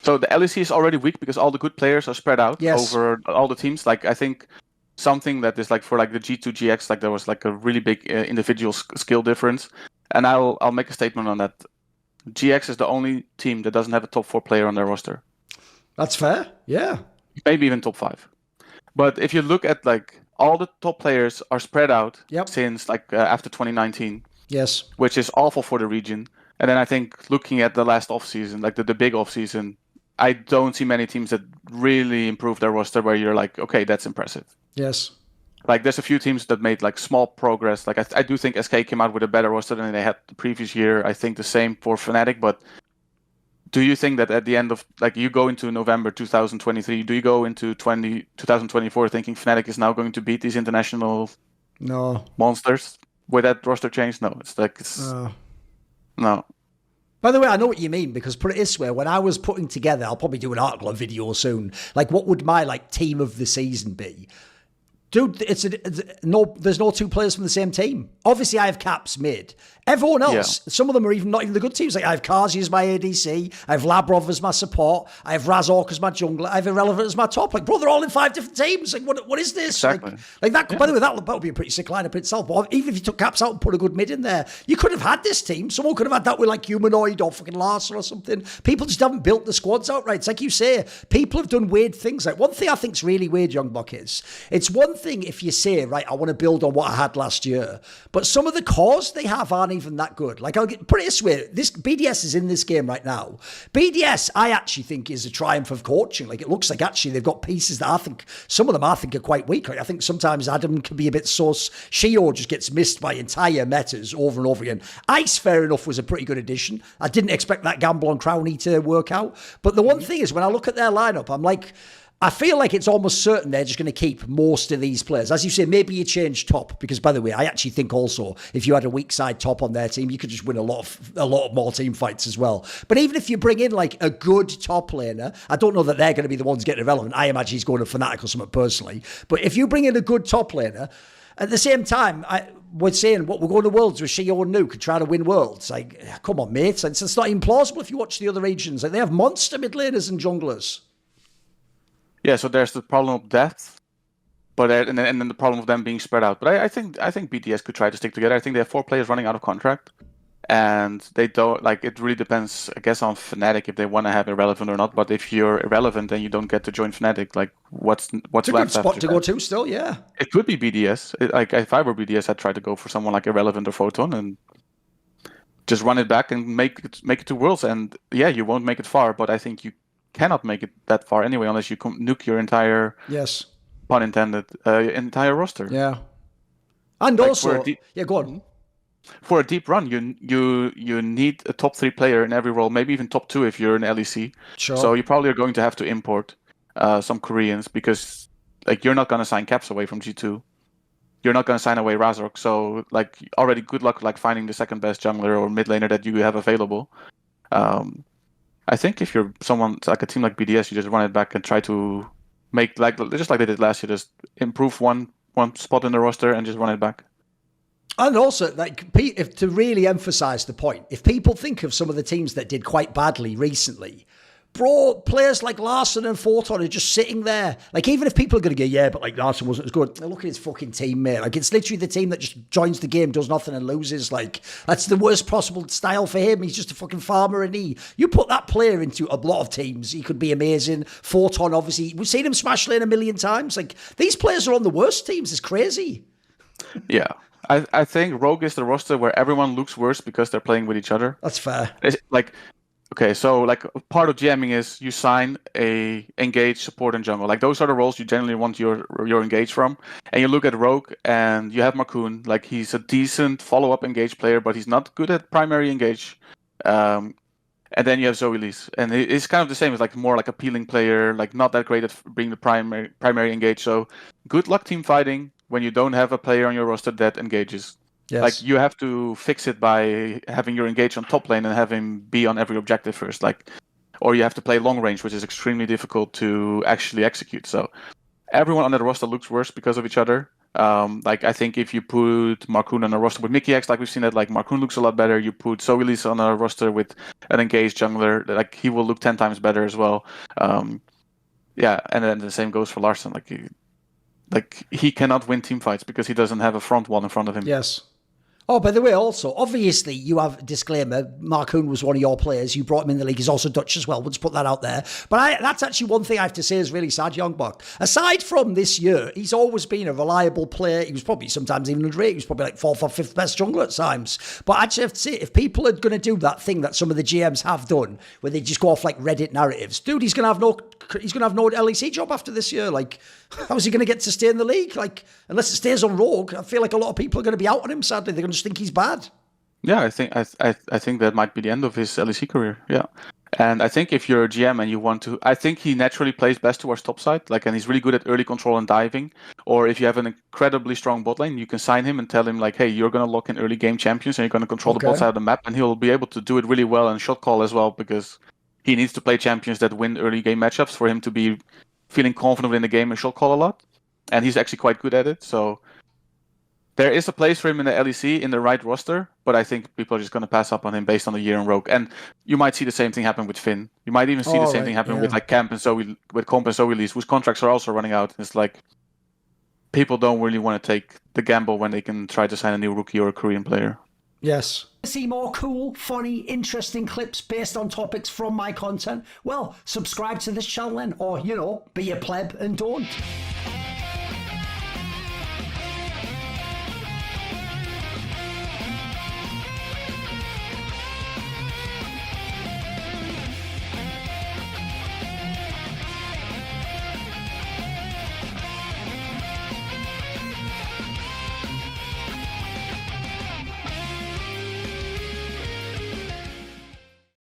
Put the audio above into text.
So the LEC is already weak because all the good players are spread out over all the teams. Like I think something that is like for like the G2 GX, like there was like a really big individual skill difference. And I'll make a statement on that. GX is the only team that doesn't have a top 4 player on their roster. That's fair. Yeah. Maybe even top 5. But if you look at like all the top players are spread out since like after 2019. Yes. Which is awful for the region. And then I think looking at the last offseason, like the big offseason, I don't see many teams that really improve their roster where you're like, okay, that's impressive. Yes. Like there's a few teams that made like small progress. Like I do think SK came out with a better roster than they had the previous year. I think the same for Fnatic. But do you think that at the end of like you go into November 2023, do you go into 2024 thinking Fnatic is now going to beat these international monsters with that roster change? No, it's like no. By the way, I know what you mean, because put it this way, when I was putting together, I'll probably do an article or video soon, like what would my like team of the season be? Dude, there's no 2 players from the same team. Obviously, I have Caps mid. Everyone else, some of them are not even the good teams. Like I have Kazi as my ADC, I have Labrov as my support, I have Razork as my jungler, I have Irrelevant as my top. Like, bro, they're all in 5 different teams. Like, what is this? Exactly. Like that. By the way, that would be a pretty sick lineup in itself. But even if you took Caps out and put a good mid in there, you could have had this team. Someone could have had that with like Humanoid or fucking Larson or something. People just haven't built the squads out right. It's like you say, people have done weird things. Like one thing I think's really weird, Youngbuck, is it's one thing if you say, right, I want to build on what I had last year, but some of the cores they have aren't even that good. Like put it this way, this BDS is in this game right now. BDS, I actually think is a triumph of coaching. Like it looks like actually they've got pieces that I think some of them are quite weak. Like I think sometimes Adam can be a bit sus. Shio just gets missed by entire metas over and over again. Ice, fair enough, was a pretty good addition. I didn't expect that gamble on Crowny to work out. But the one thing is, when I look at their lineup, I'm like, I feel like it's almost certain they're just going to keep most of these players. As you say, maybe you change top, because by the way, I actually think also if you had a weak side top on their team, you could just win a lot more team fights as well. But even if you bring in like a good top laner, I don't know that they're going to be the ones getting irrelevant. I imagine he's going to Fnatic or something personally. But if you bring in a good top laner, at the same time, we're saying what we're going to Worlds with Shio and Nuke and trying to win Worlds. Like, come on, mate. It's not implausible if you watch the other regions. Like, they have monster mid laners and junglers. Yeah, so there's the problem of depth, but and then the problem of them being spread out. But I think BTS could try to stick together. I think they have 4 players running out of contract, and they don't like. It really depends, I guess, on Fnatic if they want to have Irrelevant or not. But if you're Irrelevant and you don't get to join Fnatic, like what's it's left? It's a good spot to that? go to still. Yeah, it could be BDS. Like if I were BDS, I'd try to go for someone like Irrelevant or Photon and just run it back and make it to Worlds. And yeah, you won't make it far, but I think you cannot make it that far anyway unless you nuke your entire pun intended entire roster. Yeah, and like also go on. For a deep run, you need a top 3 player in every role, maybe even top 2 if you're an LEC. Sure. So you probably are going to have to import some Koreans, because like you're not going to sign Caps away from G2. You're not going to sign away Razork. So like already good luck like finding the second best jungler or mid laner that you have available. I think if you're someone like a team like BDS, you just run it back and try to make just like they did last year, just improve one spot in the roster and just run it back. And also, like, if to really emphasize the point, if people think of some of the teams that did quite badly recently, bro, players like Larson and Photon are just sitting there. Like, even if people are going to go, yeah, but like Larson wasn't as good. Look at his fucking team, mate. Like, it's literally the team that just joins the game, does nothing and loses. Like, that's the worst possible style for him. He's just a fucking farmer, and you put that player into a lot of teams, he could be amazing. Photon, obviously, we've seen him smash lane a million times. Like, these players are on the worst teams. It's crazy. Yeah. I think Rogue is the roster where everyone looks worse because they're playing with each other. That's fair. It's like, okay, so like part of GMing is you sign a engage, support, and jungle. Like those are the roles you generally want your engage from. And you look at Rogue and you have Marcoon. Like he's a decent follow-up engage player, but he's not good at primary engage. And then you have Zoe and it's kind of the same. It's like more like a peeling player, like not that great at being the primary engage. So good luck team fighting when you don't have a player on your roster that engages. Yes. Like you have to fix it by having your engage on top lane and have him be on every objective first. Like, or you have to play long range, which is extremely difficult to actually execute. So everyone on that roster looks worse because of each other. Like I think if you put Markoon on a roster with Mickey X, like we've seen that, like Markoon looks a lot better. You put Zoilis on a roster with an engaged jungler, like he will look 10 times better as well. Yeah, and then the same goes for Larssen. Like he cannot win team fights because he doesn't have a front wall in front of him. Yes. Oh, by the way, also, obviously, you have a disclaimer. Markoon was one of your players. You brought him in the league. He's also Dutch as well. We'll just put that out there. But that's actually one thing I have to say is really sad, Youngblood. Aside from this year, he's always been a reliable player. He was probably sometimes even underrated. He was probably like 4th or 5th best jungler at times. But I actually have to say, if people are going to do that thing that some of the GMs have done, where they just go off like Reddit narratives, dude, he's going to have no LEC job after this year. Like, how's he going to get to stay in the league? Like, unless it stays on Rogue, I feel like a lot of people are going to be out on him, sadly. They're going to just think he's bad. Yeah, I think that might be the end of his LEC career. Yeah. And I think if you're a GM and you want to, I think he naturally plays best towards top side, like, and he's really good at early control and diving. Or if you have an incredibly strong bot lane, you can sign him and tell him like, hey, you're going to lock in early game champions and you're going to control the bot side of the map, and he'll be able to do it really well and shot call as well, because he needs to play champions that win early game matchups for him to be feeling confident in the game and shot call a lot. And he's actually quite good at it. So there is a place for him in the LEC in the right roster, but I think people are just going to pass up on him based on the year in Rogue. And you might see the same thing happen with Finn. You might even see the same thing happen with like Comp and Zoilis, whose contracts are also running out. It's like people don't really want to take the gamble when they can try to sign a new rookie or a Korean player. Yes. See more cool, funny, interesting clips based on topics from my content? Well, subscribe to this channel then, or, be a pleb and don't.